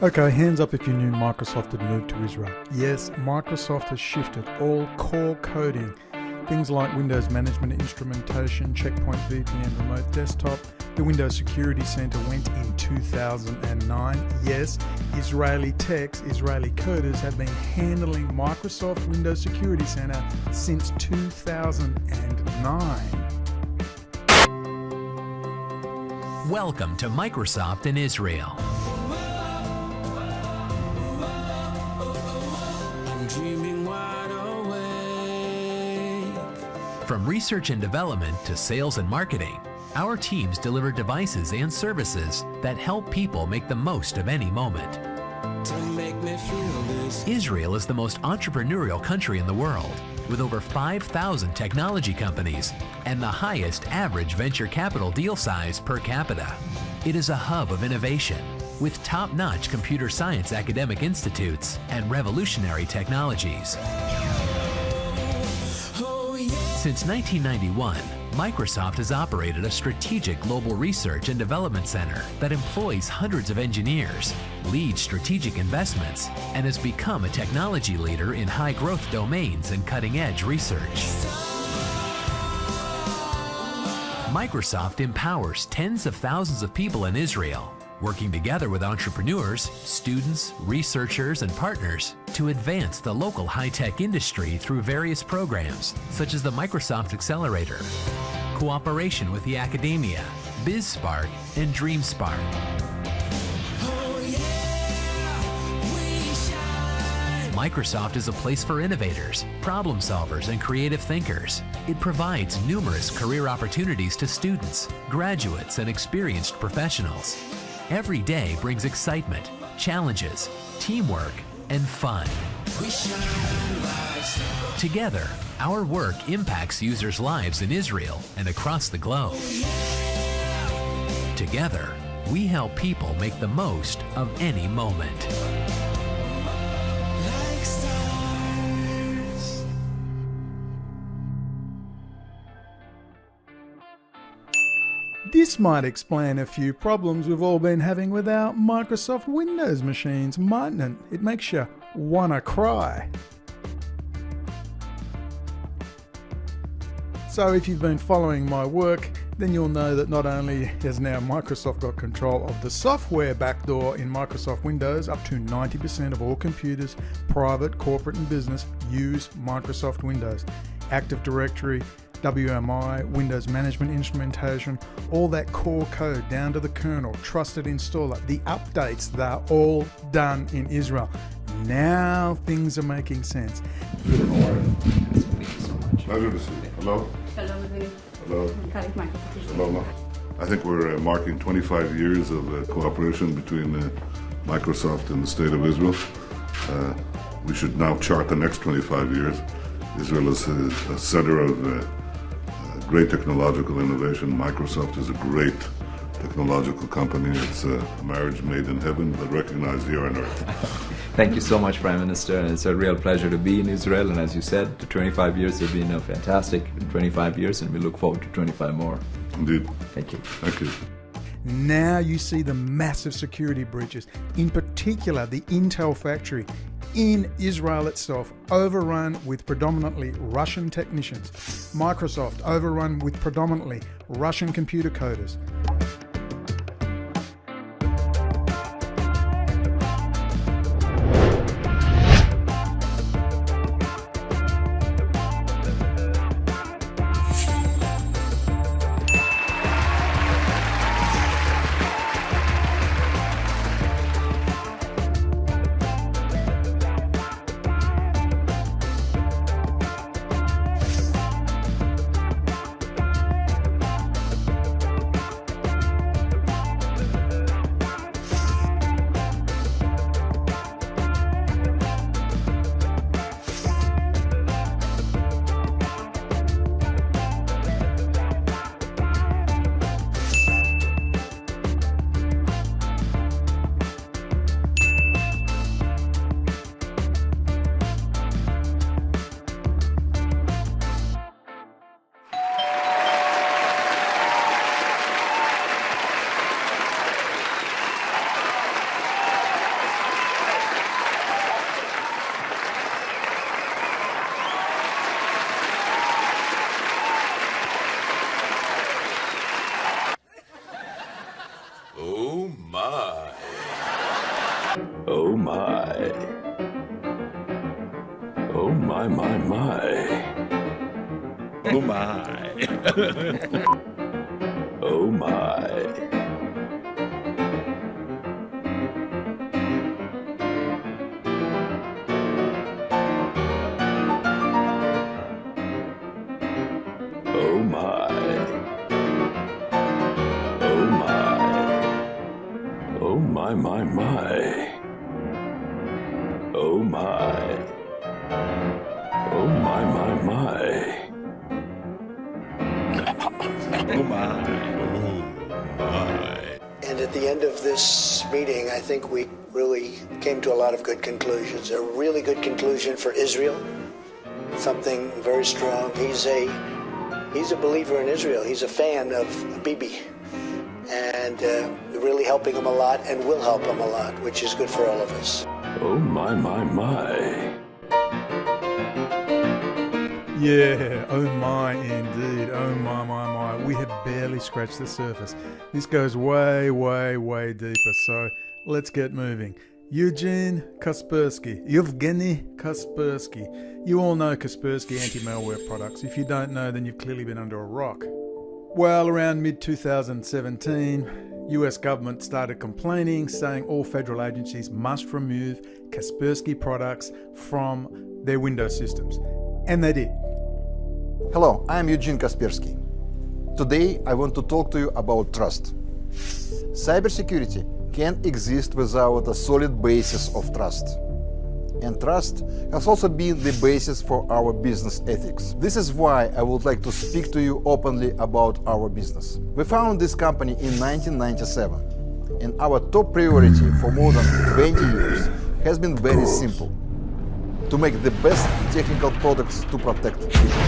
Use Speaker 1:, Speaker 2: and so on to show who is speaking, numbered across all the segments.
Speaker 1: Okay, hands up if you knew Microsoft had moved to Israel. Yes, Microsoft has shifted all core coding, things like Windows Management Instrumentation, Checkpoint VPN Remote Desktop. The Windows Security Center went in 2009. Yes, Israeli techs, Israeli coders have been handling Microsoft Windows Security Center since 2009.
Speaker 2: Welcome to Microsoft in Israel. From research and development to sales and marketing, our teams deliver devices and services that help people make the most of any moment. Israel is the most entrepreneurial country in the world, with over 5,000 technology companies and the highest average venture capital deal size per capita. It is a hub of innovation, with top-notch computer science academic institutes and revolutionary technologies. Since 1991, Microsoft has operated a strategic global research and development center that employs hundreds of engineers, leads strategic investments, and has become a technology leader in high-growth domains and cutting-edge research. Microsoft empowers tens of thousands of people in Israel, working together with entrepreneurs, students, researchers, and partners to advance the local high-tech industry through various programs, such as the Microsoft Accelerator, cooperation with the academia, BizSpark, and DreamSpark. Microsoft is a place for innovators, problem solvers, and creative thinkers. It provides numerous career opportunities to students, graduates, and experienced professionals. Every day brings excitement, challenges, teamwork, and fun. Together, our work impacts users' lives in Israel and across the globe. Together, we help people make the most of any moment.
Speaker 1: This might explain a few problems we've all been having with our Microsoft Windows machines, mightn't it? It makes you wanna cry. So if you've been following my work, then you'll know that not only has now Microsoft got control of the software backdoor in Microsoft Windows, up to 90% of all computers, private, corporate and business, use Microsoft Windows. Active Directory, WMI, Windows Management Instrumentation, all that core code down to the kernel, trusted installer, the updates, they're all done in Israel. Now things are making sense.
Speaker 3: Thank you so much.
Speaker 4: Pleasure to see you. Hello?
Speaker 3: Hello.
Speaker 4: Hello. Hello. I think we're marking 25 years of cooperation between Microsoft and the State of Israel. We should now chart the next 25 years. Israel is a center of great technological innovation. Microsoft is a great technological company. It's a marriage made in heaven, but recognized here on earth.
Speaker 5: Thank you so much, Prime Minister. And it's a real pleasure to be in Israel. And as you said, the 25 years have been fantastic. 25 years, and we look forward to 25 more.
Speaker 4: Indeed.
Speaker 5: Thank you.
Speaker 4: Thank you.
Speaker 1: Now you see the massive security breaches, in particular the Intel factory in Israel itself, overrun with predominantly Russian technicians. Microsoft overrun with predominantly Russian computer coders.
Speaker 6: Oh my, my, my.
Speaker 7: Oh my.
Speaker 6: Oh my. Oh my. Oh my. Oh my, my, my. Oh my. Oh my, my, my.
Speaker 7: Oh my. Oh my.
Speaker 8: And at the end of this meeting, I think we really came to a lot of good conclusions. A really good conclusion for Israel, something very strong. He's a believer in Israel. He's a fan of Bibi, and really helping him a lot, and will help him a lot, which is good for all of us.
Speaker 6: Oh my, my, my.
Speaker 1: Yeah, oh my indeed, oh my, my, my. We have barely scratched the surface. This goes way, way, way deeper, so let's get moving. Yevgeny Kaspersky. You all know Kaspersky anti-malware products. If you don't know, then you've clearly been under a rock. Well, around mid-2017, US government started complaining, saying all federal agencies must remove Kaspersky products from their Windows systems. And they did.
Speaker 9: Hello, I'm Eugene Kaspersky. Today I want to talk to you about trust. Cybersecurity can't exist without a solid basis of trust. And trust has also been the basis for our business ethics. This is why I would like to speak to you openly about our business. We founded this company in 1997, and our top priority for more than 20 years has been very simple: to make the best technical products to protect people.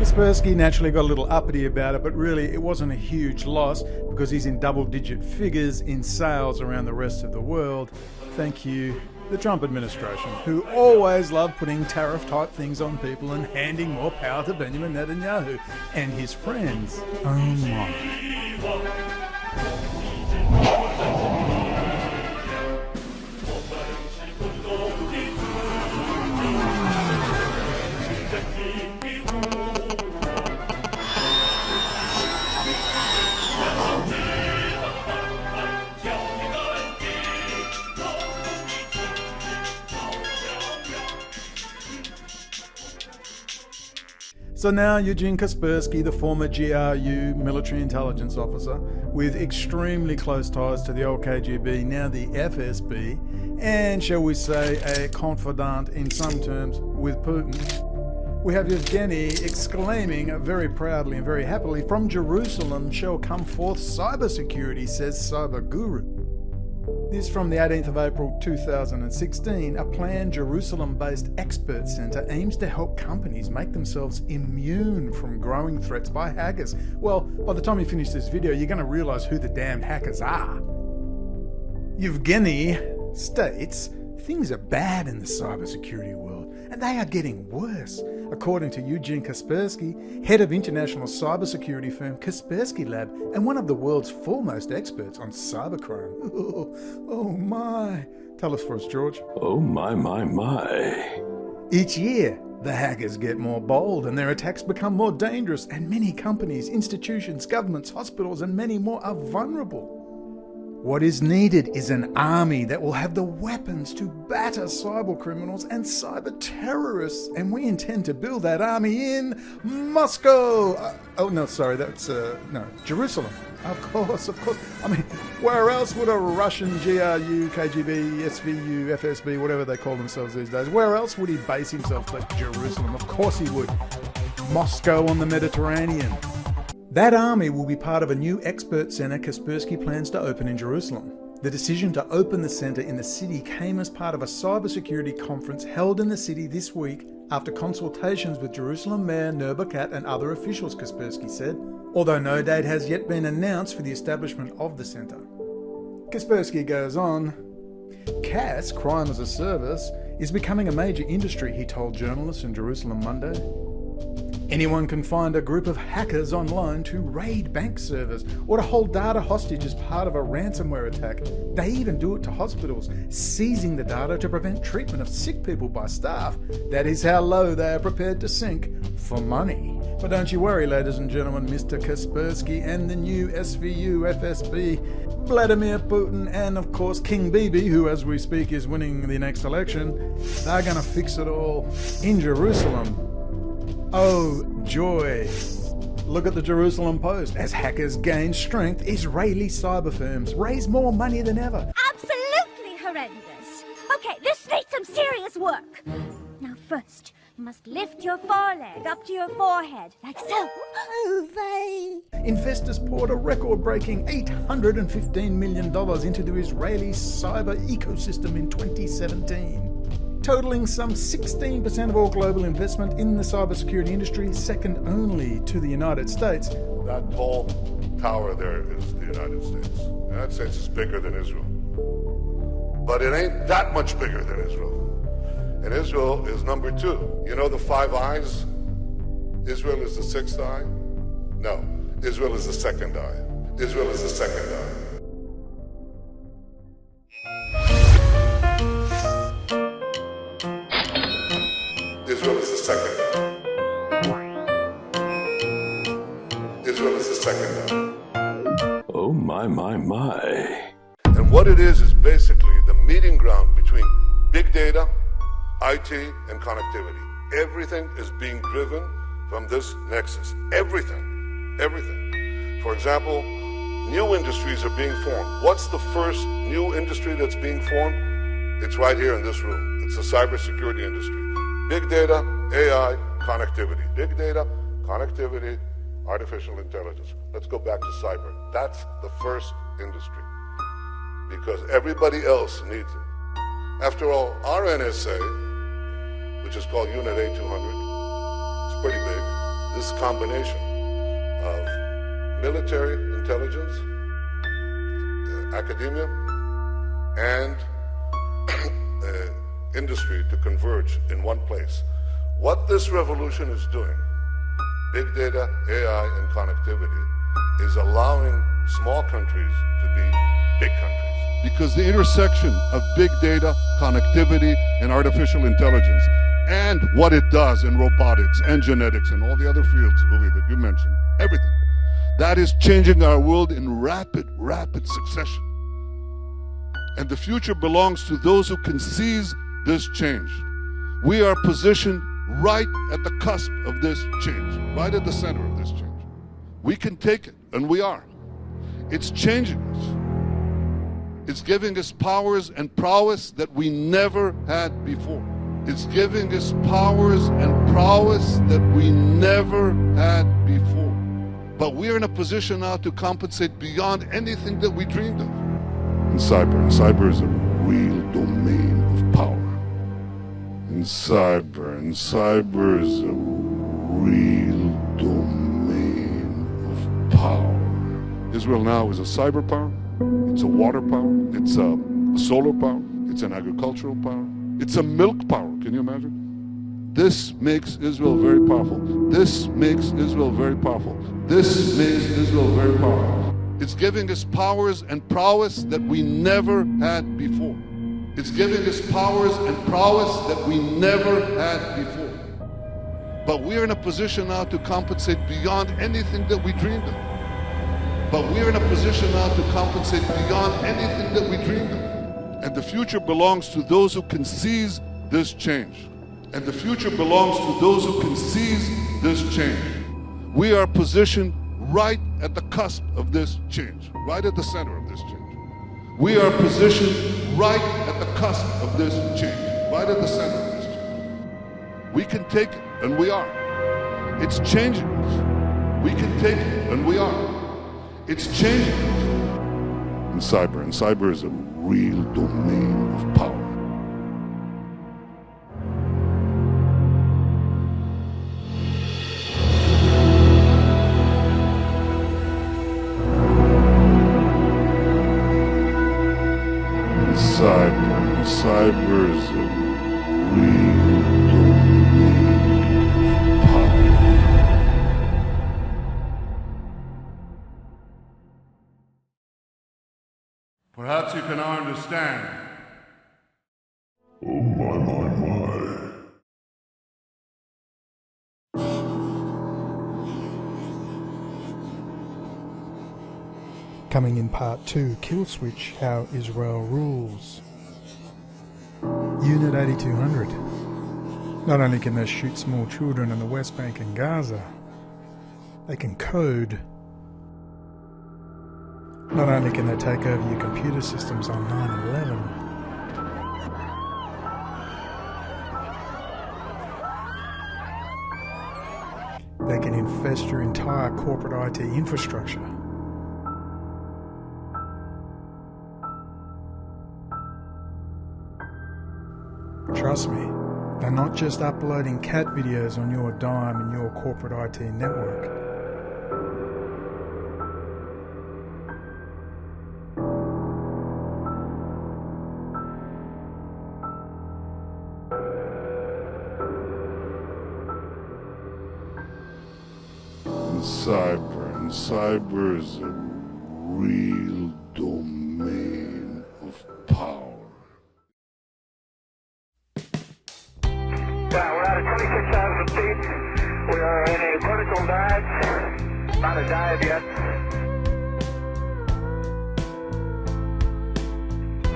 Speaker 1: Kaspersky naturally got a little uppity about it, but really it wasn't a huge loss because he's in double-digit figures in sales around the rest of the world. Thank you, the Trump administration, who always love putting tariff-type things on people and handing more power to Benjamin Netanyahu and his friends. Oh my. So now Eugene Kaspersky, the former GRU military intelligence officer with extremely close ties to the old KGB, now the FSB, and shall we say a confidant in some terms with Putin. We have Yevgeny exclaiming very proudly and very happily, "From Jerusalem shall come forth cybersecurity, says Cyber Guru." This from the 18th of April 2016. A planned Jerusalem-based expert centre aims to help companies make themselves immune from growing threats by hackers. Well, by the time you finish this video, you're going to realise who the damned hackers are. Yevgeny states, things are bad in the cybersecurity world, and they are getting worse. According to Eugene Kaspersky, head of international cybersecurity firm Kaspersky Lab and one of the world's foremost experts on cybercrime. Oh my. Tell us for us, George.
Speaker 6: Oh my, my, my.
Speaker 1: Each year, the hackers get more bold and their attacks become more dangerous, and many companies, institutions, governments, hospitals and many more are vulnerable. What is needed is an army that will have the weapons to batter cyber criminals and cyber terrorists, and we intend to build that army in Moscow. Jerusalem. Of course. I mean, where else would a Russian GRU, KGB, SVU, FSB, whatever they call themselves these days, where else would he base himself but Jerusalem? Of course he would. Moscow on the Mediterranean. That army will be part of a new expert centre Kaspersky plans to open in Jerusalem. The decision to open the centre in the city came as part of a cybersecurity conference held in the city this week after consultations with Jerusalem Mayor Nir Barkat and other officials, Kaspersky said, although no date has yet been announced for the establishment of the centre. Kaspersky goes on, CAS, crime as a service, is becoming a major industry, he told journalists in Jerusalem Monday. Anyone can find a group of hackers online to raid bank servers or to hold data hostage as part of a ransomware attack. They even do it to hospitals, seizing the data to prevent treatment of sick people by staff. That is how low they are prepared to sink for money. But don't you worry, ladies and gentlemen, Mr. Kaspersky and the new SVU FSB, Vladimir Putin, and of course King Bibi, who as we speak is winning the next election, they're gonna fix it all in Jerusalem. Oh, joy. Look at the Jerusalem Post. As hackers gain strength, Israeli cyber firms raise more money than ever.
Speaker 10: Absolutely horrendous. Okay, this needs some serious work. Now first, you must lift your foreleg up to your forehead, like so.
Speaker 1: Investors poured a record-breaking $815 million into the Israeli cyber ecosystem in 2017. Totaling some 16% of all global investment in the cybersecurity industry, second only to the United States.
Speaker 4: That tall tower there is the United States. The United States is bigger than Israel. But it ain't that much bigger than Israel. And Israel is number 2. You know the 5 eyes? Israel is the 6th eye? No, Israel is the 2nd eye. Israel is the 2nd eye. Israel is the 2nd. Israel is the 2nd.
Speaker 7: Oh my.
Speaker 4: And what it is basically the meeting ground between big data, IT, and connectivity. Everything is being driven from this nexus. Everything. For example, new industries are being formed. What's the first new industry that's being formed? It's right here in this room. It's the cybersecurity industry. Big data, AI, connectivity. Big data, connectivity, artificial intelligence. Let's go back to cyber. That's the first industry because everybody else needs it. After all, our NSA, which is called Unit A200, is pretty big. This combination of military intelligence, academia, and industry to converge in one place. What this revolution is doing, big data, AI, and connectivity, is allowing small countries to be big countries. Because the intersection of big data, connectivity, and artificial intelligence, and what it does in robotics and genetics and all the other fields, Uli, that you mentioned, everything, that is changing our world in rapid succession. And the future belongs to those who can seize this change. We are positioned right at the cusp of this change, right at the center of this change. We can take it, and we are. It's changing us. It's giving us powers and prowess that we never had before. It's giving us powers and prowess that we never had before. But we're in a position now to compensate beyond anything that we dreamed of. In cyber is a real domain of power. In cyber is a real domain of power. Israel now is a cyber power, it's a water power, it's a solar power, it's an agricultural power, it's a milk power, can you imagine? This makes Israel very powerful. This makes Israel very powerful. This makes Israel very powerful. It's giving us powers and prowess that we never had before. It's giving us powers and prowess that we never had before. But we're in a position now to compensate beyond anything that we dreamed of. And the future belongs to those who can seize this change. We are positioned right at the cusp of this change, right at the center of this change. We are positioned right at the cusp of this change, right at the center of this change. We can take it, and we are. It's changing us. We can take it, and we are. It's changing us. In cyber is a real domain of power. Cyber is a real domain of power. I understand.
Speaker 7: Oh my, my, my.
Speaker 1: Coming in part 2, Kill Switch, How Israel Rules. Unit 8200. Not only can they shoot small children in the West Bank and Gaza, they can code. Not only can they take over your computer systems on 9/11, they can infest your entire corporate IT infrastructure. Trust me, they're not just uploading cat videos on your dime in your corporate IT network.
Speaker 4: Cyber is a real domain of power.
Speaker 11: Yeah, we're at 26,000 feet. We are in a vertical dive. Not a dive yet.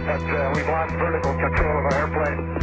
Speaker 11: But we've lost vertical control of our airplane.